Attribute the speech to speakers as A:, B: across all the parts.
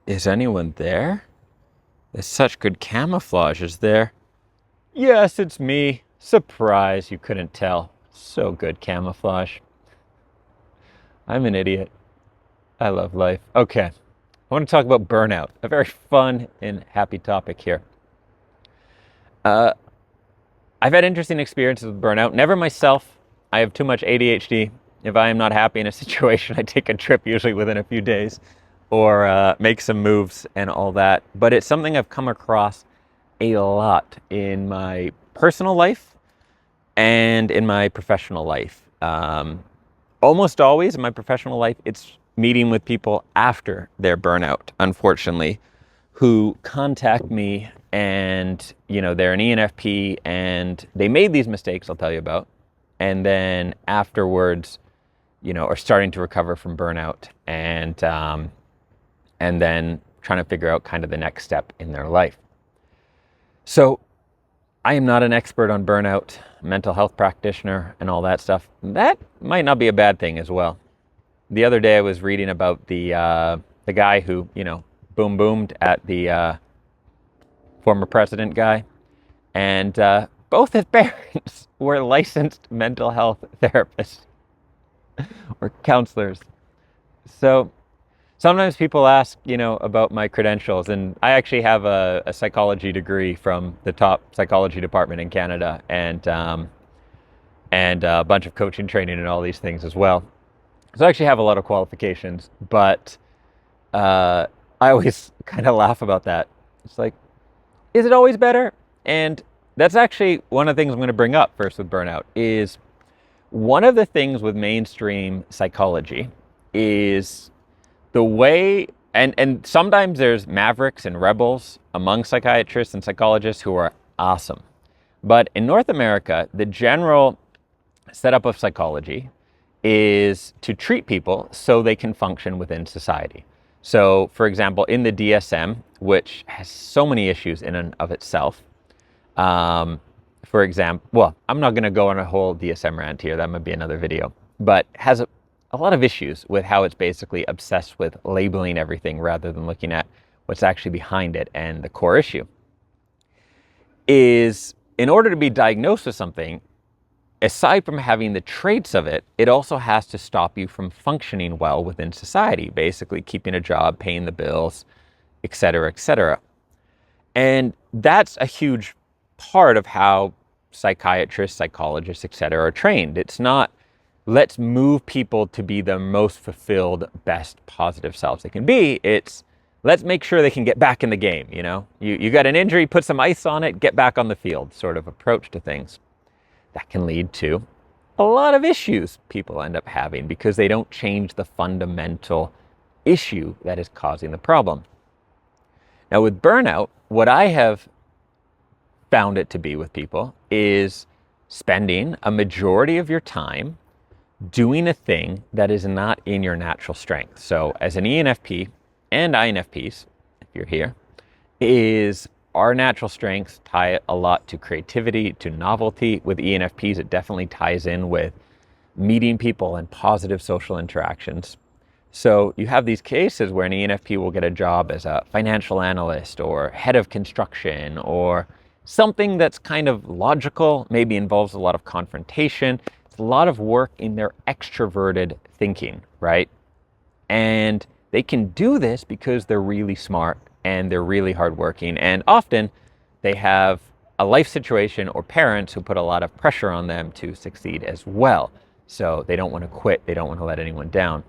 A: Is anyone there? There's such good camouflage, is there? Yes, it's me. Surprise, you couldn't tell. So good camouflage. I'm an idiot. I love life. Okay, I want to talk about burnout, a very fun and happy topic here. Uh, I've had interesting experiences with burnout. Never myself. I have too much ADHD. If I am not happy in a situation, I take a trip usually within a few days or make some moves and all that. But it's something I've come across a lot in my personal life and in my professional life. Almost always in my professional life, it's meeting with people after their burnout, unfortunately, who contact me and, they're an ENFP and they made these mistakes I'll tell you about. And then afterwards, are starting to recover from burnout and then trying to figure out kind of the next step in their life. So I am not an expert on burnout, mental health practitioner, and all that stuff. That might not be a bad thing as well. The other day I was reading about the guy who, boomed at the former president guy, and both his parents were licensed mental health therapists or counselors. So sometimes people ask, about my credentials, and I actually have a psychology degree from the top psychology department in Canada, and a bunch of coaching training and all these things as well. So I actually have a lot of qualifications, but I always kind of laugh about that. It's like, is it always better? And that's actually one of the things I'm going to bring up first with burnout is one of the things with mainstream psychology is the way, and sometimes there's mavericks and rebels among psychiatrists and psychologists who are awesome. But in North America, the general setup of psychology is to treat people so they can function within society. So, for example, in the DSM, which has so many issues in and of itself, for example, well, I'm not going to go on a whole DSM rant here. That might be another video, but has a lot of issues with how it's basically obsessed with labeling everything rather than looking at what's actually behind it. And the core issue is, in order to be diagnosed with something, aside from having the traits of it, it also has to stop you from functioning well within society, basically keeping a job, paying the bills, et cetera, et cetera. And that's a huge part of how psychiatrists, psychologists, et cetera, are trained. It's not, let's move people to be the most fulfilled, best, positive selves they can be. It's, let's make sure they can get back in the game, You got an injury, put some ice on it, get back on the field sort of approach to things. That can lead to a lot of issues people end up having because they don't change the fundamental issue that is causing the problem. Now with burnout, what I have found it to be with people is spending a majority of your time doing a thing that is not in your natural strength. So as an ENFP and INFPs, if you're here, is our natural strengths tie a lot to creativity, to novelty. With ENFPs, it definitely ties in with meeting people and positive social interactions. So you have these cases where an ENFP will get a job as a financial analyst or head of construction or something that's kind of logical, maybe involves a lot of confrontation. It's a lot of work in their extroverted thinking, right? And they can do this because they're really smart and they're really hardworking. And often they have a life situation or parents who put a lot of pressure on them to succeed as well. So they don't want to quit. They don't want to let anyone down.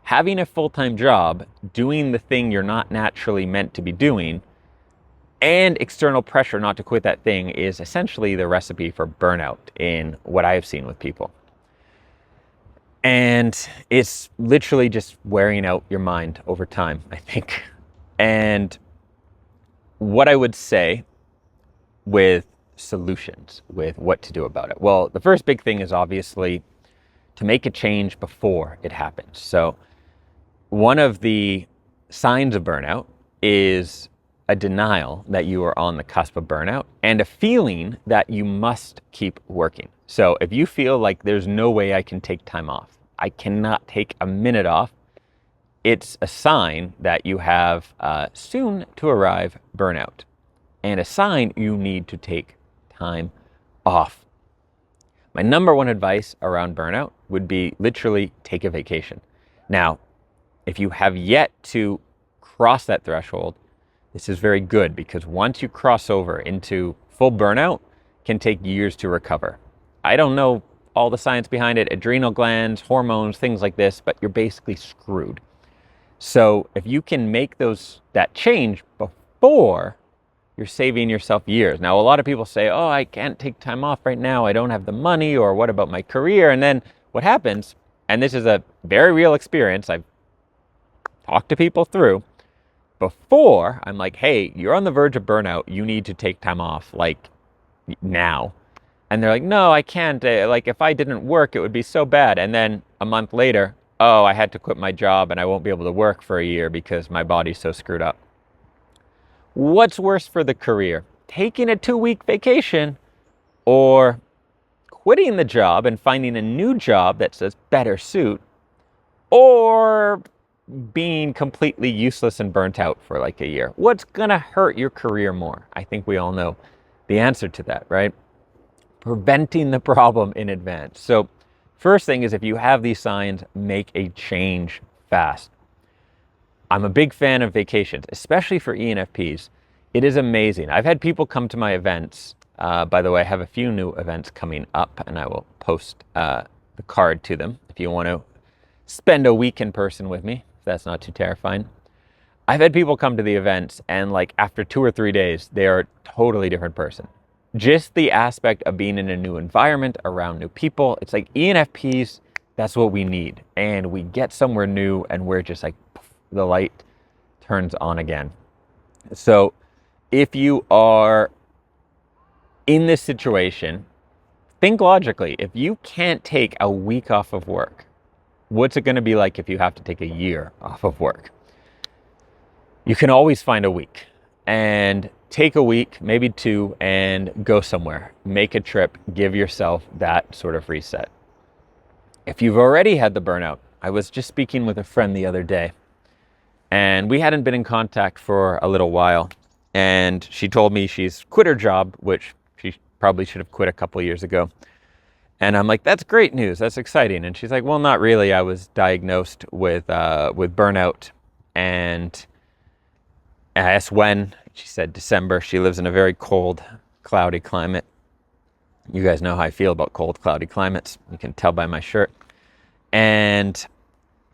A: Having a full-time job, doing the thing you're not naturally meant to be doing, and external pressure not to quit that thing is essentially the recipe for burnout in what I have seen with people. And it's literally just wearing out your mind over time, I think. And what I would say with solutions, with what to do about it. Well, the first big thing is obviously to make a change before it happens. So one of the signs of burnout is a denial that you are on the cusp of burnout and a feeling that you must keep working. So if you feel like there's no way I can take time off, I cannot take a minute off, it's a sign that you have soon to arrive burnout, and a sign you need to take time off. My number one advice around burnout would be literally take a vacation. Now, if you have yet to cross that threshold, this is very good, because once you cross over into full burnout, it can take years to recover. I don't know all the science behind it, adrenal glands, hormones, things like this, but you're basically screwed. So if you can make that change before, you're saving yourself years. Now, a lot of people say, oh, I can't take time off right now, I don't have the money, or what about my career? And then what happens, and this is a very real experience I've talked to people through, before I'm like, hey, you're on the verge of burnout, you need to take time off, like now. And they're like, no, I can't. Like, if I didn't work, it would be so bad. And then a month later, oh, I had to quit my job and I won't be able to work for a year because my body's so screwed up. What's worse for the career? Taking a 2-week vacation, or quitting the job and finding a new job that's a better suit, or being completely useless and burnt out for like a year? What's gonna hurt your career more? I think we all know the answer to that, right? Preventing the problem in advance. So first thing is, if you have these signs, make a change fast. I'm a big fan of vacations, especially for ENFPs. It is amazing. I've had people come to my events. By the way, I have a few new events coming up, and I will post the card to them if you want to spend a week in person with me, if that's not too terrifying. I've had people come to the events, and like after 2 or 3 days, they are a totally different person. Just the aspect of being in a new environment, around new people. It's like ENFPs, that's what we need. And we get somewhere new and we're just like, poof, the light turns on again. So if you are in this situation, think logically. If you can't take a week off of work, what's it going to be like if you have to take a year off of work? You can always find a week and take a week, maybe 2, and go somewhere. Make a trip, give yourself that sort of reset. If you've already had the burnout, I was just speaking with a friend the other day, and we hadn't been in contact for a little while, and she told me she's quit her job, which she probably should have quit a couple of years ago. And I'm like, that's great news, that's exciting. And she's like, well, not really. I was diagnosed with burnout, and I asked when. She said December. She lives in a very cold, cloudy climate. You guys know how I feel about cold, cloudy climates. You can tell by my shirt. And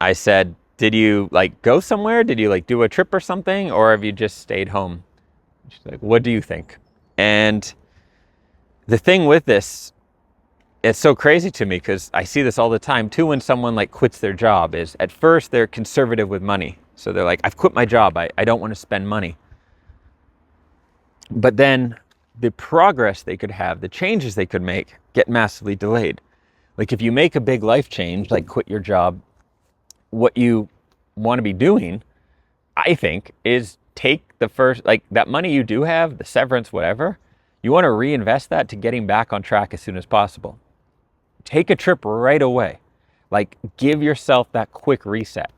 A: I said, did you like go somewhere? Did you like do a trip or something? Or have you just stayed home? She's like, what do you think? And the thing with this, it's so crazy to me, because I see this all the time too when someone like quits their job, is at first they're conservative with money. So they're like, I've quit my job. I don't want to spend money. But then the progress they could have, the changes they could make, get massively delayed. Like if you make a big life change, like quit your job, what you want to be doing, I think, is take the first, like that money you do have, the severance, whatever, you want to reinvest that to getting back on track as soon as possible. Take a trip right away. Like give yourself that quick reset.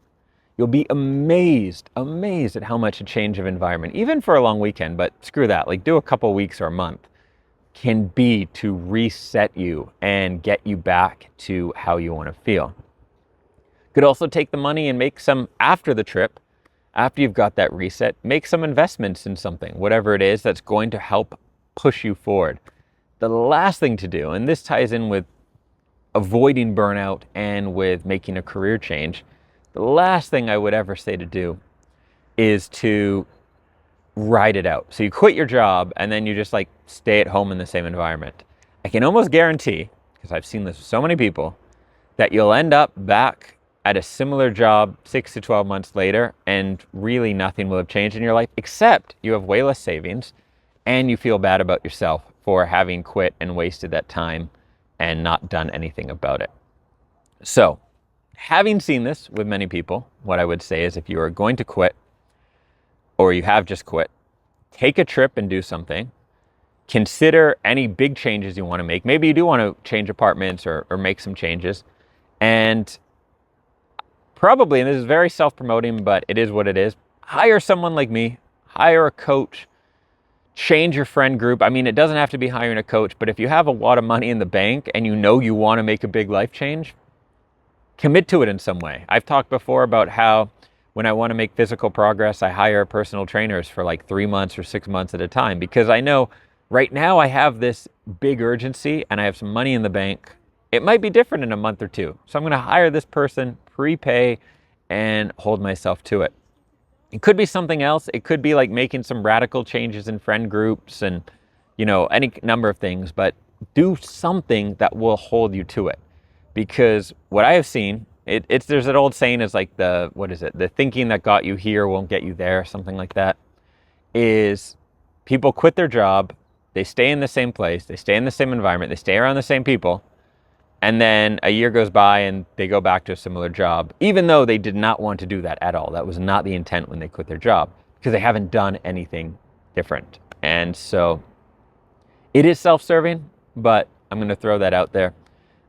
A: You'll be amazed at how much a change of environment, even for a long weekend, but screw that, like do a couple weeks or a month, can be to reset you and get you back to how you want to feel. Could also take the money and make some, after the trip, after you've got that reset, make some investments in something, whatever it is that's going to help push you forward. The last thing to do, and this ties in with avoiding burnout and with making a career change, the last thing I would ever say to do is to ride it out. So you quit your job and then you just like stay at home in the same environment. I can almost guarantee, because I've seen this with so many people, that you'll end up back at a similar job 6 to 12 months later, and really nothing will have changed in your life, except you have way less savings and you feel bad about yourself for having quit and wasted that time and not done anything about it. So, having seen this with many people, what I would say is, if you are going to quit, or you have just quit, take a trip and do something. Consider any big changes you want to make. Maybe you do want to change apartments or make some changes. And probably, and this is very self-promoting, but it is what it is, hire someone like me, hire a coach, change your friend group. I mean, it doesn't have to be hiring a coach, but if you have a lot of money in the bank and you know you want to make a big life change, commit to it in some way. I've talked before about how when I want to make physical progress, I hire personal trainers for like 3 months or 6 months at a time, because I know right now I have this big urgency and I have some money in the bank. It might be different in a month or two. So I'm going to hire this person, prepay, and hold myself to it. It could be something else. It could be like making some radical changes in friend groups and, any number of things, but do something that will hold you to it. Because what I have seen, there's an old saying, is like the thinking that got you here won't get you there, something like that, is people quit their job, they stay in the same place, they stay in the same environment, they stay around the same people, and then a year goes by and they go back to a similar job, even though they did not want to do that at all. That was not the intent when they quit their job, because they haven't done anything different. And so it is self-serving, but I'm going to throw that out there.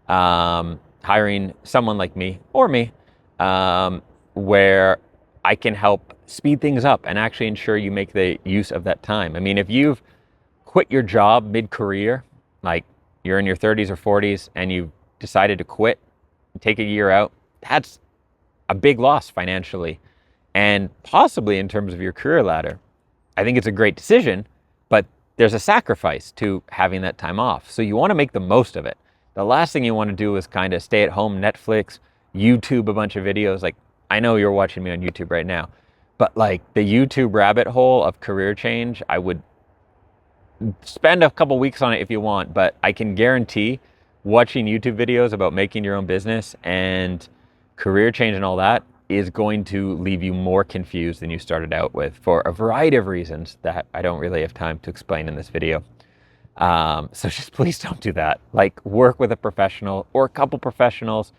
A: Hiring someone like me or me, where I can help speed things up and actually ensure you make the use of that time. I mean, if you've quit your job mid-career, like you're in your 30s or 40s and you've decided to quit and take a year out, that's a big loss financially and possibly in terms of your career ladder. I think it's a great decision, but there's a sacrifice to having that time off. So you want to make the most of it. The last thing you want to do is kind of stay at home, Netflix, YouTube a bunch of videos. Like, I know you're watching me on YouTube right now, but like the YouTube rabbit hole of career change, I would spend a couple weeks on it if you want, but I can guarantee watching YouTube videos about making your own business and career change and all that is going to leave you more confused than you started out with, for a variety of reasons that I don't really have time to explain in this video. So just please don't do that. Like, work with a professional or a couple professionals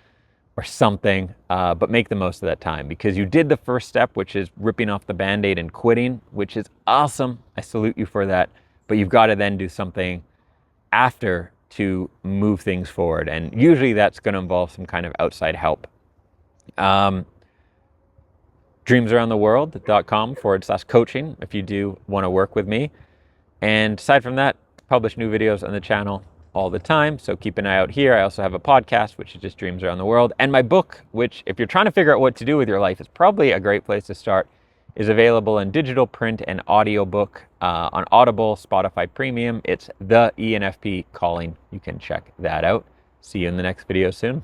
A: or something, but make the most of that time, because you did the first step, which is ripping off the Band-Aid and quitting, which is awesome. I salute you for that. But you've got to then do something after to move things forward. And usually that's going to involve some kind of outside help. dreamsaroundtheworld.com/coaching if you do want to work with me. And aside from that, publish new videos on the channel all the time, so keep an eye out here. I also have a podcast, which is just Dreams Around the World, and my book, which if you're trying to figure out what to do with your life, is probably a great place to start, is available in digital, print, and audiobook on Audible, Spotify Premium. It's the ENFP Calling. You can check that out. See you in the next video soon.